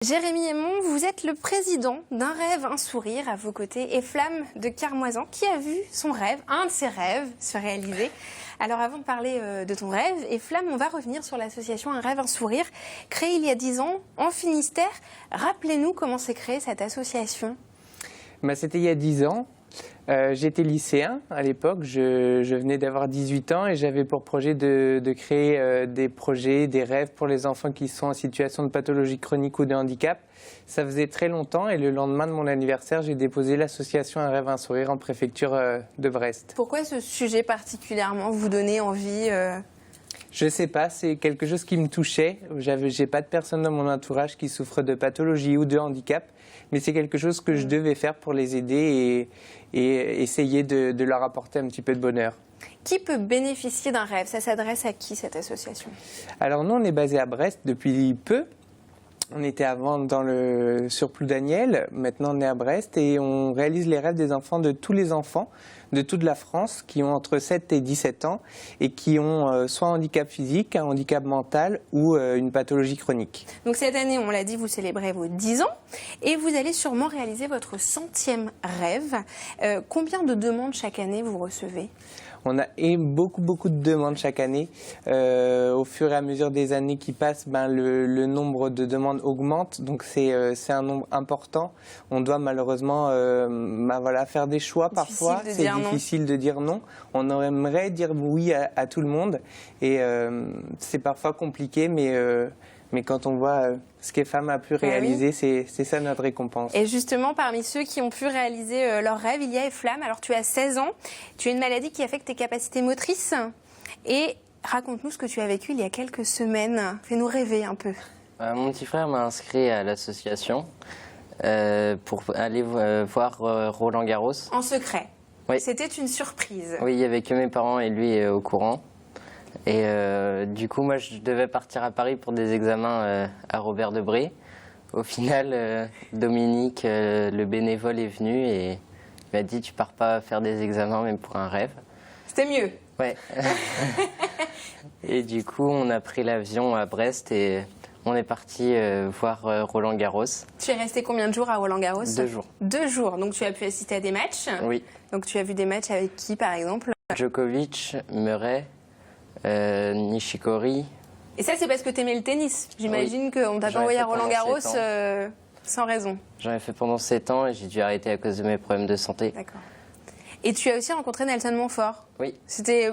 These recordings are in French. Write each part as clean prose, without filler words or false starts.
Jérémy Aymon, vous êtes le président d'Un rêve, un sourire. À vos côtés, et Flamme de Carmoisan, qui a vu son rêve, un de ses rêves, se réaliser. Alors avant de parler de ton rêve, et Flamme, on va revenir sur l'association Un rêve, un sourire, créée il y a 10 ans en Finistère. Rappelez-nous comment s'est créée cette association. C'était il y a 10 ans. J'étais lycéen à l'époque, je venais d'avoir 18 ans et j'avais pour projet de créer des projets, des rêves pour les enfants qui sont en situation de pathologie chronique ou de handicap. Ça faisait très longtemps et le lendemain de mon anniversaire, j'ai déposé l'association Un rêve, un sourire en préfecture de Brest. Pourquoi ce sujet particulièrement vous donnait envie Je sais pas, c'est quelque chose qui me touchait. J'ai pas de personne dans mon entourage qui souffre de pathologie ou de handicap, mais c'est quelque chose que je devais faire pour les aider et essayer de leur apporter un petit peu de bonheur. Qui peut bénéficier d'un rêve? Ça s'adresse à qui, cette association? Alors nous, on est basé à Brest depuis peu. On était avant sur Ploudaniel, maintenant on est à Brest et on réalise les rêves des enfants, de tous les enfants de toute la France qui ont entre 7 et 17 ans et qui ont soit un handicap physique, un handicap mental ou une pathologie chronique. Donc cette année, on l'a dit, vous célébrez vos 10 ans et vous allez sûrement réaliser votre 100e rêve. Combien de demandes chaque année vous recevez ? On a beaucoup de demandes chaque année. Au fur et à mesure des années qui passent, le nombre de demandes augmente. Donc c'est un nombre important. On doit malheureusement faire des choix parfois. C'est difficile de dire non. On aimerait dire oui à tout le monde. Et c'est parfois compliqué, mais quand on voit ce que Femme a pu réaliser, c'est ça notre récompense. Et justement, parmi ceux qui ont pu réaliser leurs rêves, il y a Flamme. Alors tu as 16 ans, tu as une maladie qui affecte tes capacités motrices. Et raconte-nous ce que tu as vécu il y a quelques semaines. Fais-nous rêver un peu. Mon petit frère m'a inscrit à l'association pour aller voir Roland Garros. En secret? Oui. C'était une surprise? Oui, il n'y avait que mes parents et lui au courant. Et du coup, moi, je devais partir à Paris pour des examens à Robert Debré. Au final, Dominique, le bénévole, est venu et m'a dit « Tu pars pas faire des examens, même pour un rêve ». C'était mieux. Ouais. Et du coup, on a pris l'avion à Brest et on est parti voir Roland Garros. Tu es resté combien de jours à Roland Garros? 2 jours. 2 jours. Donc tu as pu assister à des matchs? Oui. Donc tu as vu des matchs avec qui, par exemple? Djokovic, Murray, Nishikori. Et ça, c'est parce que tu aimais le tennis. J'imagine qu'on t'a pas envoyé à Roland Garros sans raison. J'en ai fait pendant 7 ans et j'ai dû arrêter à cause de mes problèmes de santé. D'accord. Et tu as aussi rencontré Nelson Montfort. Oui. C'était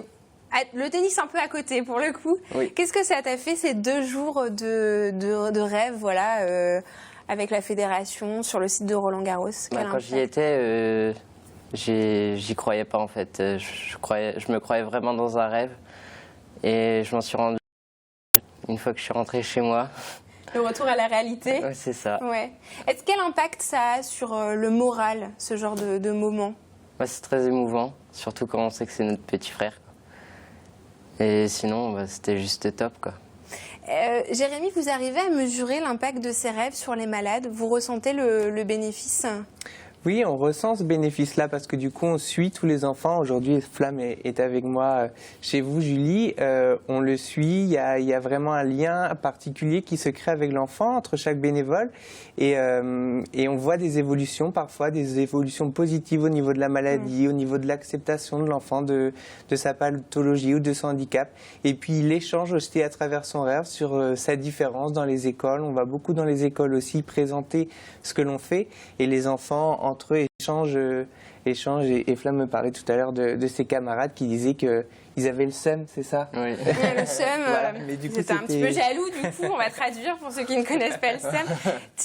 le tennis un peu à côté, pour le coup. Oui. Qu'est-ce que ça t'a fait, ces 2 jours de rêve, voilà, avec la fédération, sur le site de Roland Garros? Quand j'y étais, j'y croyais pas, en fait. Je me croyais vraiment dans un rêve. Et je m'en suis rendu une fois que je suis rentré chez moi. Le retour à la réalité. Ouais, c'est ça. Ouais. Quel impact ça a sur le moral, ce genre de moment? C'est très émouvant, surtout quand on sait que c'est notre petit frère. Et sinon, c'était juste top, quoi. Jérémy, vous arrivez à mesurer l'impact de ces rêves sur les malades? Vous ressentez le bénéfice? Oui, on ressent ce bénéfice-là parce que du coup, on suit tous les enfants. Aujourd'hui, Flamme est avec moi chez vous, Julie. On le suit. Il y a vraiment un lien particulier qui se crée avec l'enfant entre chaque bénévole. Et on voit des évolutions, parfois des évolutions positives au niveau de la maladie, au niveau de l'acceptation de l'enfant, de sa pathologie ou de son handicap. Et puis, l'échange aussi à travers son rêve sur sa différence dans les écoles. On va beaucoup dans les écoles aussi présenter ce que l'on fait. Et les enfants, entre eux, échangent et Flamme me parlait tout à l'heure de ses camarades qui disaient qu'ils avaient le seum, c'est ça? Oui. Le seum, voilà. C'était un petit peu jaloux, du coup, on va traduire pour ceux qui ne connaissent pas le seum.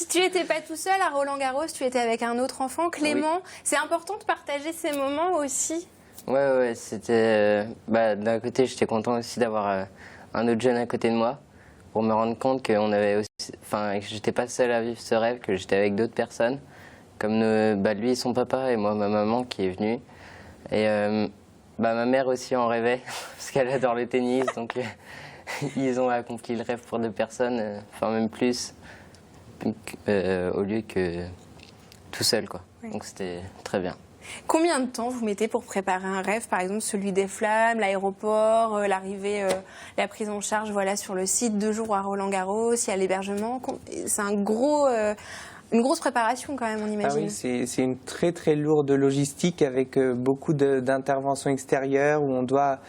Tu n'étais pas tout seul à Roland Garros, tu étais avec un autre enfant, Clément. Oui. C'est important de partager ces moments aussi? Ouais, c'était... d'un côté, j'étais content aussi d'avoir un autre jeune à côté de moi pour me rendre compte qu'on avait aussi... que j'étais pas seul à vivre ce rêve, que j'étais avec d'autres personnes. Comme lui et son papa et moi, ma maman qui est venue. Et ma mère aussi en rêvait, parce qu'elle adore le tennis. Donc ils ont accompli le rêve pour 2 personnes, même plus, au lieu que tout seul, quoi. Oui. Donc c'était très bien. Combien de temps vous mettez pour préparer un rêve, par exemple celui des flammes, l'aéroport, l'arrivée, la prise en charge voilà, sur le site, 2 jours à Roland-Garros, il y a l'hébergement. C'est une grosse préparation quand même, on imagine. Ah oui, c'est une très très lourde logistique avec beaucoup d'interventions extérieures où on doit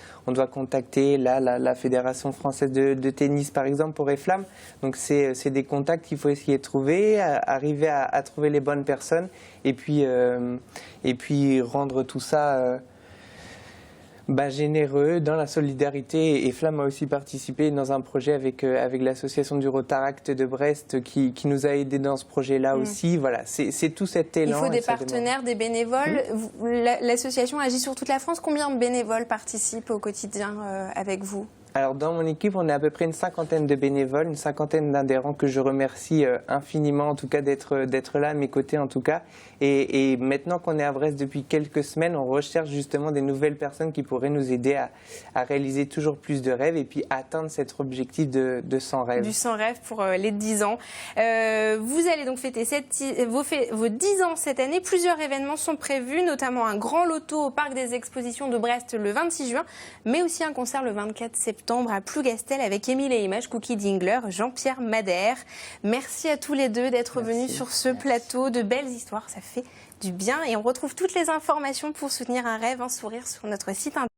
contacter la Fédération française de tennis par exemple pour EFLAM. Donc c'est des contacts qu'il faut essayer de trouver, arriver à trouver les bonnes personnes et puis rendre tout ça généreux dans la solidarité. Et Flamme a aussi participé dans un projet avec l'association du Rotaract de Brest qui nous a aidés dans ce projet-là aussi. Voilà, c'est tout cet élan. Il faut des partenaires, des bénévoles. L'association agit sur toute la France. Combien de bénévoles participent au quotidien avec vous ? Alors dans mon équipe, on est à peu près une 50aine de bénévoles, une 50aine d'adhérents que je remercie infiniment en tout cas d'être là à mes côtés en tout cas. Et maintenant qu'on est à Brest depuis quelques semaines, on recherche justement des nouvelles personnes qui pourraient nous aider à réaliser toujours plus de rêves et puis atteindre cet objectif de 100 rêves. Du 100 rêves pour les 10 ans. Vous allez donc fêter vos 10 ans cette année. Plusieurs événements sont prévus, notamment un grand loto au Parc des Expositions de Brest le 26 juin, mais aussi un concert le 24 septembre à Plougastel avec Émile et Images, Cookie Dingler, Jean-Pierre Madère. Merci à tous les deux d'être venus sur ce plateau. De belles histoires, ça fait du bien. Et on retrouve toutes les informations pour soutenir un rêve, un sourire sur notre site internet.